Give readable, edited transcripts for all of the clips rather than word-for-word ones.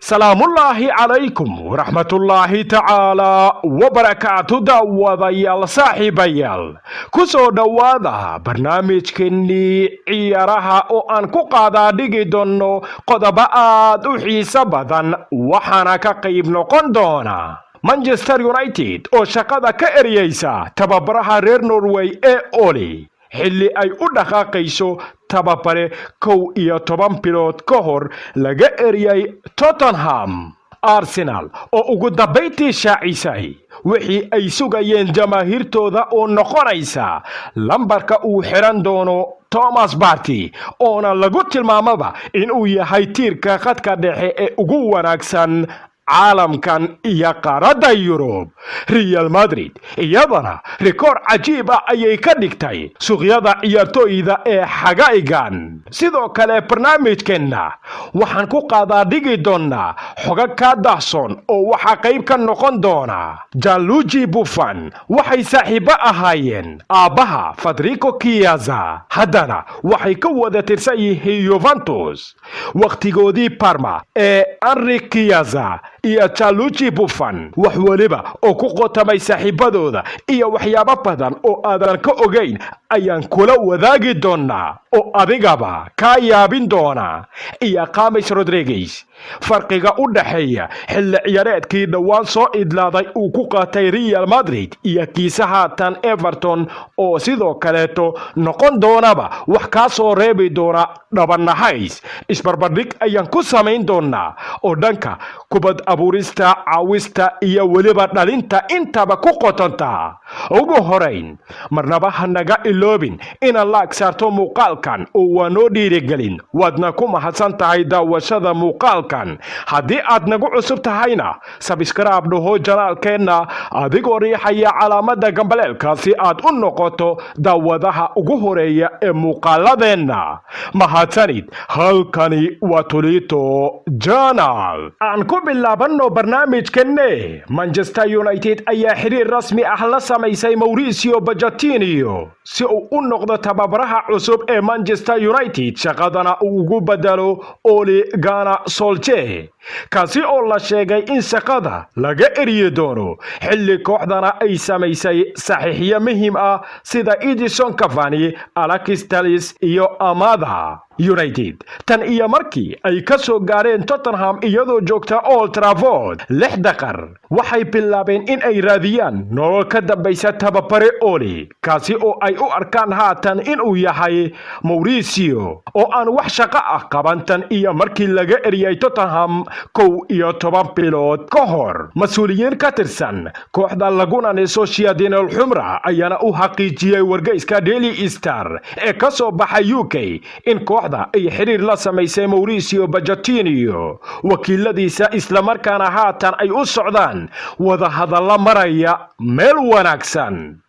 salaamullaahi calaykum waraxmatullaahi tacaalaa wabarakaatu daawadayaal saaxiibayaal ku soo dhowaada barnaamijkeennii ciyaaraha oo aan ku qaadaa dhigi doonno qodobo aad u xiiso badan waxaana ka qayb noqon doona Manchester United oo shaqada ka eryaysa tababaraha reer Norway ee Ole xilli ay u dhaqaaqayso tababare 11 bilood ka hor laga eryay Tottenham. Arsenal oo ugu dambeyntii shaacisay wixii ay sugayeen jamaahiirtooda oo noqonaysa lambarka uu xiran doono Thomas Partey oona lagu tilmaamaba inuu yahay tiirka khadka dhexe ee ugu wanaagsan caalamkan iyo qaaradda Yurub. Real Madrid iyadana rikoor cajiib ah ayay ka dhigtay suuqyada ciyaartooyda ee xagaygan. Sidoo kale barnaamijkeena waxaan ku qaadaa dhigi doonaa xogag ka dahsoon oo waxa qayb ka noqon doona Gianluigi Buffon waxay saaxiibo ahaayeen aabaha Federico Chiesa, haddana waxay ka wada tirsan yihiin Juventus. waqtigoodii Parma ee Enrique Chiesa iyo Gianluigi Buffon wax waliba oo ku qotamay saaxiibadooda iyo waxyaabo badan oo aadan ka ogeyn ayaan kula wadaagi doonaa oo adigaba ka yaabin doona. iyo James Rodriguez farqiga u dhaxeeya xilli ciyaareedkii dhawaan soo idlaaday uu ku qaatay Real Madrid iyo kiisa haatan Everton oo sidoo kaleeto noqon doonaba wax ka soo reebi doona dhabanahays. isbarbardhig ayaan ku samayn doonaa oo dhanka kubad abuurista, caawista iyo weliba dhalinta intaba ku qotanta. ugu horeyn marnaba hanaga iloobin inaad like saarto muuqaalkan oo waa noo dhiirigelin, waadna ku mahadsan tahay daawashada muuqaalkan. haddii aad nagu cusub tahayna subscribe dhaho janaalkeenna adigoo riixaya calaamada gambaleelka si aad u noqoto daawadaha ugu horeeya ee muuqaaladeenna. mahadsanid, halkani waa Tulito Journal. aan ku bilaabano barnaamijkeenne. Manchester United ayaa xiriir rasmi ah la samaysay Mauricio Pochettino si uu u noqdo tababaraha cusub ee Manchester United, shaqadana uu ugu bedelo Ole Gunnar Solskjaer, kaasi oo la sheegay in shaqada laga eryi doono xilli kooxdana ay samaysay saxiixyo muhiim ah sida Edinson Cavani, Alexis Telles iyo Amada. United tan iyo markii ay ka soo gaareen Tottenham iyadoo joogta Old Trafford 6 daqiiqo waxay bilaabeen in ay raadiyaan nolol ka dambaysa tababare Ole, kaasi oo ay u arkaan haatan inuu yahay Mauricio oo aan wax shaqo ah qaban tan iyo markii laga eriyay Tottenham 11 bilood ka hor. mas-uuliyiin ka tirsan kooxda laguna Sociedad al-Humra ayaana u xaqiijiyay wargeyska Daily Star ee ka soo baxay UK in kooxda ay xiriir la samaysay Mauricio Pochettino wakiiladiisa, isla markaana haatan ay u socdaan wada hadalla maraya meel wanaagsan.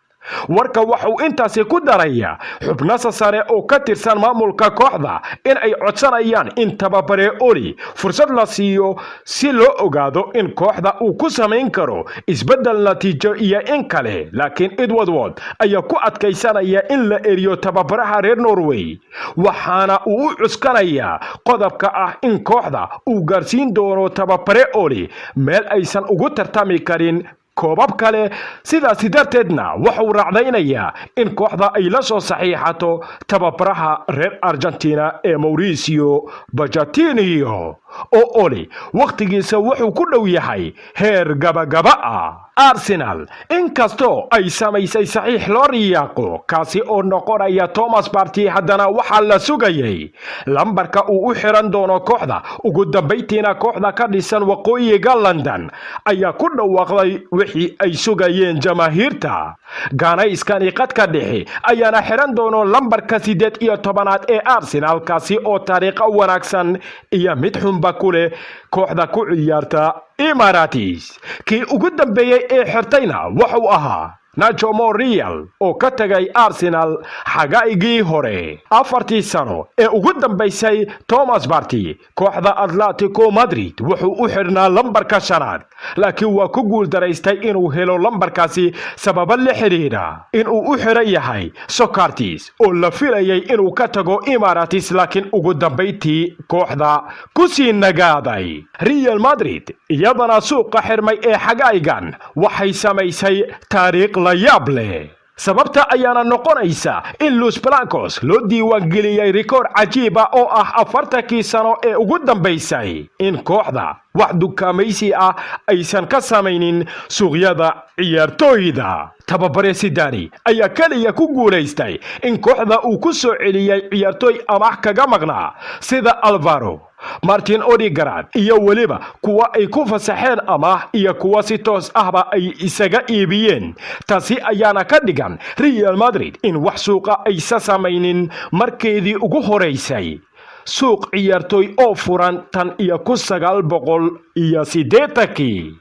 warka waxuu intaasi ku daraya xubno sare oo ka tirsan maamulka kooxda in ay codsanayaan in tababare Ole fursad la siiyo si loo ogaado in kooxda uu ku samayn karo isbedel natiijo iyo in kale. laakiin Edward ayaa ku adkaysanaya in la eriyo tababaraha reer Norway, waxaana uu u cuskanaya qodobka ah in kooxda uu gaarsiin doono tababare Ole meel aysan ugu tartami karin koobab kale. sidaas darteedna waxuu raacdaynayaa in kooxda ay la soo saxiixato tababaraha reer Argentina ee Mauricio Pochettino oo Ole waqtigiisa wuxuu ku dhow yahay heer gabagaba ah. Arsenal inkastoo ay samaysay saxiix loo riyaaqo kaasi oo noqonaya Thomas Partey, haddana waxaa la sugayay lambarka uu u xiran doono kooxda. ugu dambeyntiina kooxda ka dhisan waqooyiga London ayaa ku dhawaaqday wixii ay sugayeen jamaahiirta. ganayskani qadka dhexe ayaana xiran doono lambarka 18 ee Arsenal, kaasi oo taariikh wanaagsan iyo mid xunba ku leh kooxda ku ciyaarta Emirates. kii ugu dambeeyay ee xirtayna wuxuu ahaa Nacho Monreal oo ka tagay Arsenal xagaygii hore 4 sano ee ugu dambeysay. Thomas Partey kooxda Atletico Madrid wuxuu u xirnaa lambarka 5 laakiin waa ku guul daraystay inuu helo lambarkaasi sabab la xiriira inuu u xiran yahay Socrates oo la filayay inuu ka tago Emirates laakiin ugu dambeyntii kooxda ku sii nagaaday. Real Madrid iyadana suuqa xirmay ee xagaygan waxay samaysay taariikh la yaab leh. sababta ayaana noqonaysa in Los Blancos loo diiwaan geliyay rikoor cajiib ah oo ah 40 sano ee ugu dambeysay in kooxda wax dukaamaysi ah aysan ka samaynin suuqyada ciyaartooyda. tababare Zidane ayaa kaliya ku guuleystay in kooxda uu ku soo celiyay ciyaartooy amaah kaga maqnaa sida Alvaro, Martin Odegaard iyo waliba kuwa ay ku fasaxeen amaah iyo kuwa si toos ahba ay isaga iibiyeen. taasi ayaana ka dhigan Real Madrid in wax suuqa ay samaynin markeedii ugu horeysay suuq ciyaartooy oo furan tan iyo 1980.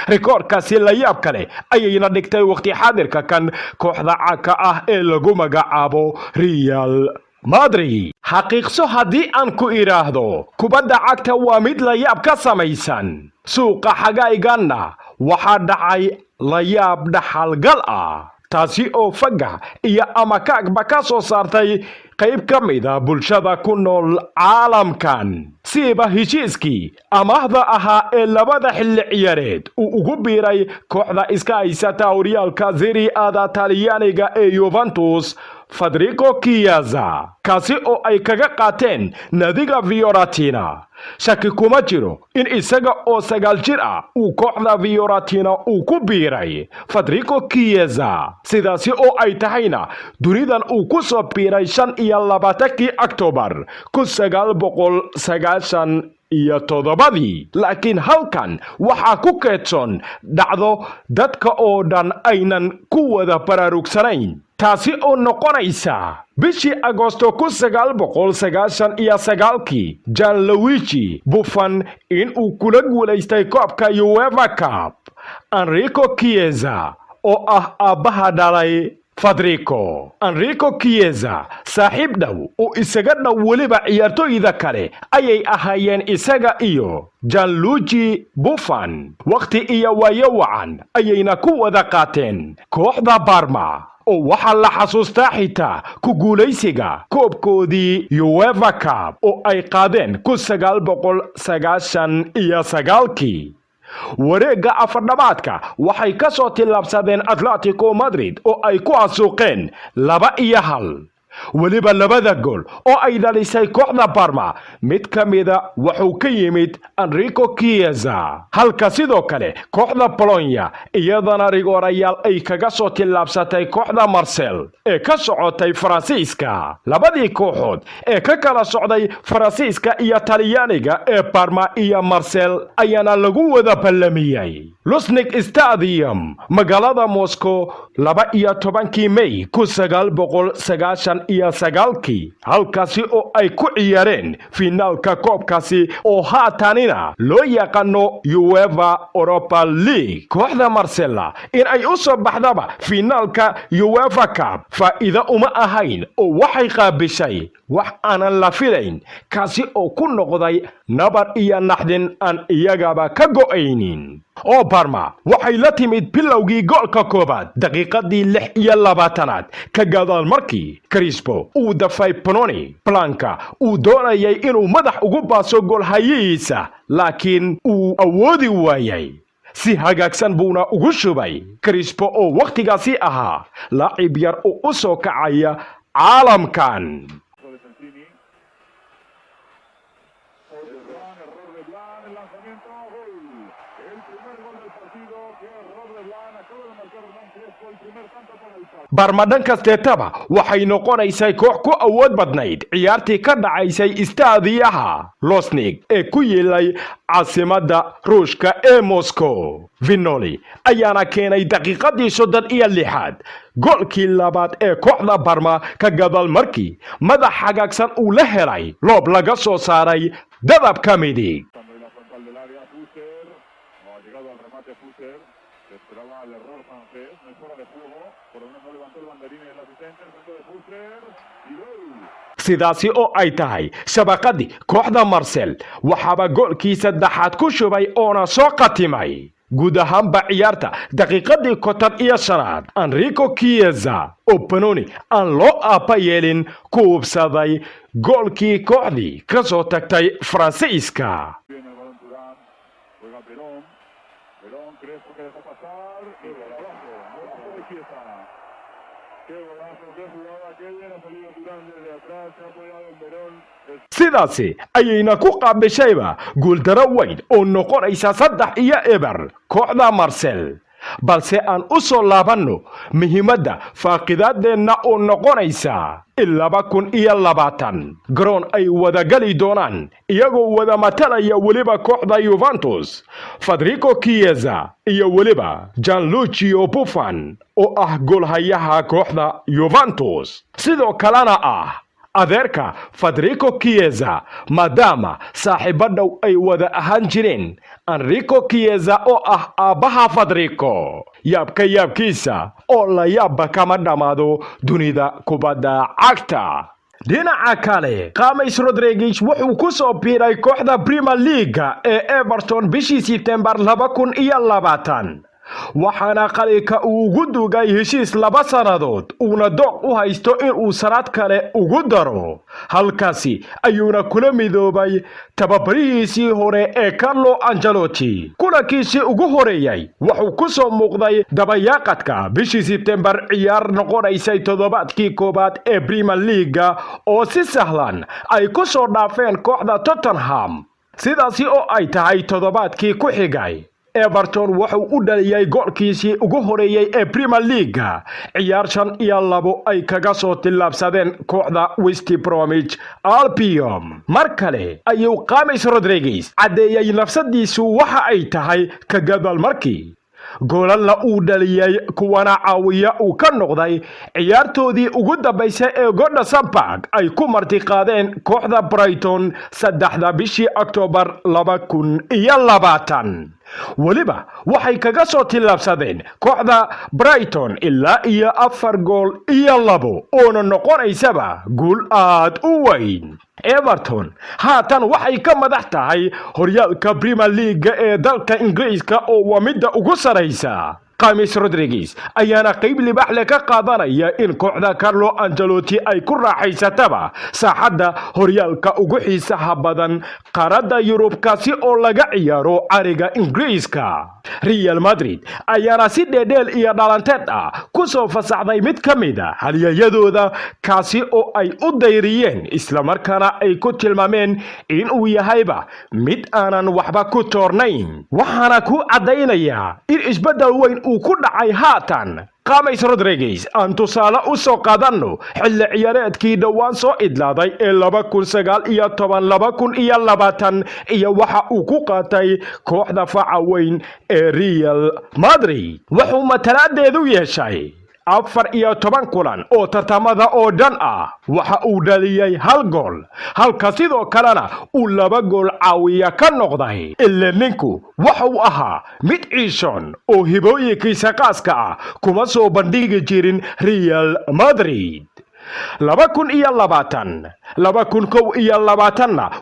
rikoorkaasi la yaab kale ayayna dhigtay waqti xaadirka kan kooxda caanka ah ee lagu magacaabo Real Madrid. xaqiiqso haddii aan ku iraahdo kubadda cagta waa mid la yaab ka samaysan. suuqa xagayganna waxaa dhacay la yaab dhaxalgal ah taasi oo fagax iyo amakaagba ka soo saartay qayb ka mid ah bulshada ku nool caalamkan. siiba heshiiskii amaahda ahaa ee labada xilli ciyaareed uu ugu biiray kooxda iska haysata horyaalka Serie A Talyaaniga ee Juventus Federico Chiesa kaasi oo ay kaga qaateen naadiga Fiorentina. shaki kuma jiro in isaga oo 9 jir ah uu kooxda Fiorentina uu ku biiray Federico Chiesa sidaasi oo ay tahayna dunidan uu ku soo biiray 25 October 1997. laakiin halkan waxaa ku keedson dhacdo dadka oo dhan aynan ku wada baraarugsanayn taasi oo noqonaysa bishii Agoosto 1999 Gianluigi Buffon in uu kula guuleystay koobka UEFA Cup. Enrico Chiesa oo ah aabbaha dhalay Federico. Enrico Chiesa saaxiib dhow oo isaga dhow waliba ciyaartooyda kale ayay ahaayeen isaga iyo Gianluigi Buffon. waqti iyo waayo wacan ayayna ku wada qaateen kooxda Parma oo waxaa la xasuustaa xitaa ku guulaysiga koobkoodii UEFA Cup oo ay qaadeen 1999. wareegga afardhabaadka waxay ka soo tillaabsadeen Atletico Madrid oo ay ku asuuqeen 2-1. waliba labada gool oo ay dhalisay kooxda Parma mid ka mida wuxuu ka yimid Enrico Chiesa. halka sidoo kale kooxda Bologna iyadana rigoorayaal ay kaga soo tillaabsatay kooxda Marseille ee ka socotay Faransiiska. labadii kooxood ee ka kala socday Faransiiska iyo Talyaaniga ee Parma iyo Marseille ayaana lagu wada ballamiyay Luzhniki Stadium magaalada Moscow 12 May 1999 halkaasi oo ay ku ciyaareen finaalka koobkaasi oo haatanina loo yaqaano UEFA Europa League. kooxda Marseille in ay u soo baxdaba finaalka UEFA Cup faa'iido uma ahayn oo waxay qaabishay wax aanan la filayn kaasi oo ku noqday nabar iyo naxdin aan iyagaba ka go'aynin. oo Parma waxay la timid bilowgii goolka koobaad daqiiqadii 26 ka gadaal markii Crespo uu dafay Pannoni Blanca uu doonayay inuu madax ugu baaso goolhayihiisa laakiin uu awoodi waayay. si hagaagsan buuna ugu shubay Crespo oo waqtigaasi ahaa laacib yar oo u soo kacaya caalamkan. Parma dhankasteetaba waxay noqonaysay koox ku awood badnayd ciyaartii ka dhacaysay istaadiyaha Luzhniki ee ku yeelay caasimadda Ruushka ee Moscow. Vinoli ayaana keenay daqiiqadii 36 goolkii labaad ee kooxda Parma ka gadaal markii madax hagaagsan uu la helay loob laga soo saaray dadabka midig. Esperaba el error francés, no es fuera de juego, por lo menos no levantó el banderín el asistente, el centro de Fuster y gol. sidaasi oo ay tahay shabaqadii kooxda Marseille waxaaba goolkii saddexaad ku shubay oona soo qatimay guud ahaanba ciyaarta daqiiqadii 55 Enrico Chiesa oo Benoni aan loo aapa yeelin ku hubsaday goolkii kooxdii ka soo tagtay Faransiiska. Viene el balón Turán, juega Perón, Perón Crespo que deja pasar y golazo, golazo de Chiesa. Qué golazo, qué jugada, qué bien ha salido Turán desde atrás, se ha apoyado en Perón. sidaasi ayayna ku qaabishayba guuldaro weyn oo noqonaysa 3-0 kooxda Marseille balse aan u soo laabanno muhiimadda faaqidaadeenna oo noqonaysa 2020 garoon ay wada gali doonaan iyagoo wada matalaya weliba kooxda Juventus Federico Chiesa iyo weliba Gianluigi Buffon oo ah goolhayaha kooxda Juventus sidoo kalena ah adeerka Federico Chiesa maadaama saaxiibo dhow ay wada ahaan jireen Enrico Chiesa oo ah aabaha Federico yaabkiisa oo la yaabba kama dhamaado dunida kubadda cagta. dhinaca kale James Rodriguez wuxuu ku soo biiray kooxda Premier League ee Everton bishii September 2020 waxaana qalika uu ugu dugay heshiis 2 sanadood uuna dooq u haysto in uu sanad kale ugu daro halkaasi ayuuna kula midoobay tababarihiisii hore ee Carlo Ancelotti kulankiisii ugu horeeyay wuxuu ku soo muuqday dabayaaqadka bishii September ciyaar noqonaysay toddobaadkii koobaad ee Premier League oo si sahlan ay ku soo dhaafeen kooxda Tottenham sidaasi oo ay tahay toddobaadkii ku xigay Everton wuxuu u dhaliyay goolkiisii ugu horeeyay ee Premier League ciyaar 5-2 ay kaga soo tilaabsadeen kooxda West Bromwich Albion mar kale ayuu James Rodriguez cadeeyay nafsadiisu waxa ay tahay ka gadaal markii goolalna uu dhaliyay kuwana caawiya uu ka noqday ciyaartoodii ugu dambeysay ee Goodison Park ay ku martiqaadeen kooxda Brighton 3 bishii October 2020 waliba waxay kaga soo tilaabsadeen kooxda Brighton ilaa iyo 4-2 oo noqonaysaba guul aad u weyn. Everton haatan waxay ka madax tahay horyaalka Premier League ee dalka Ingiriiska oo waa midda ugu sareysa. James Rodriguez ayaana qayb libax leh ka qaadanaya in kooxda Carlo Ancelotti ay ku raaxaysataba saaxadda horyaalka ugu xiisaha badan qaaradda Yurub kaasi oo laga ciyaaro cariga Ingiriiska. Real Madrid ayaana si dheedheel iyo dhalanteed ah ku soo fasaxday mid ka mid ah halyayadooda kaasi oo ay u dayriyeen isla markaana ay ku tilmaameen in uu yahayba mid aanan waxba ku toornayn waxaana ku cadaynaya in isbedel weyn uu ku dhacay haatan James Rodriguez aan tusaale u soo qaadano xilli ciyaareedkii dhawaan soo idlaaday ee 2019-2020 iyo waxa uu ku qaatay kooxda faca weyn ee Real Madrid wuxuu matalaadeedu yeeshay 14 kulan oo tartamada oo dhan ah waxa uu dhaliyay 1 gool halka sidoo kalena uu 2 gool caawiya ka noqday ilaa ninku waxa uu ahaa mid ciishon oo hibooyinkiisa qaaska ah kuma soo bandhigi jirin Real Madrid 2020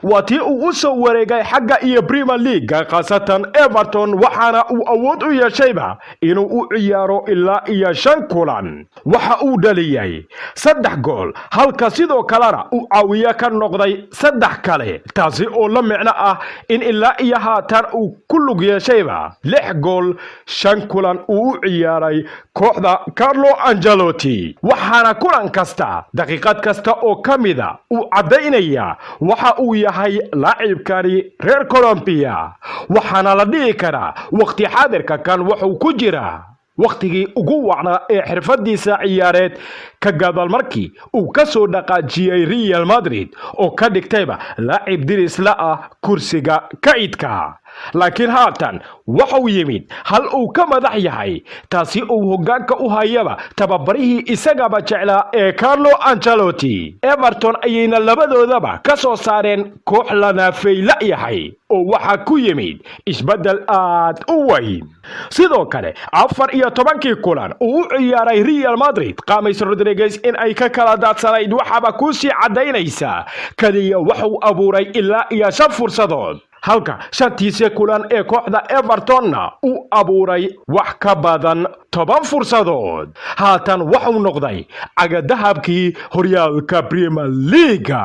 waa tii uu u soo wareegay xagga iyo Premier League qaasatan Everton waxaana uu awood u yeeshayba inuu u ciyaaro ilaa iyo 5 kulan waxa uu dhaliyay 3 gool halka sidoo kalena uu caawiya ka noqday 3 kale taasi oo la micno ah in ilaa iyo haatan uu ku lug yeeshayba 6 gool 5 kulan uu u ciyaaray kooxda Carlo Ancelotti waxaana kulan kasta daqiiqad kasta oo kamida uu cadaynaya waxa uu yahay laacibkani reer Colombia waxaana la dhigi karaa waqti xaadirka kan wuxuu ku jira waqtigii ugu wacnaa ee xirfadiisa ciyaareed ka gadaal markii uu ka soo dhaqaajiyey Real Madrid oo ka dhigtayba laacib dirisla ah kursiga kaydka. laakiin haatan waxa uu yimid hal uu ka madax yahay taasi uu hoggaanka u hayaba tababarihii isagaba jeclaa ee Carlo Ancelotti. Everton ayayna labadoodaba ka soo saareen koox la naafayla yahay oo waxa ku yimid isbedel aad u weyn. sidoo kale 14 kulan uu u ciyaaray Real Madrid James Rodriguez in ay ka kala daadsanayd waxaba ku sii cadaynaysa kaliya waxa uu abuuray ilaa iyo 5 fursadood halka 5 kulan ee kooxda Evertonna uu abuuray wax ka badan 10 fursadood. haatan waxa uu noqday caga dahabkii horyaalka Premier League.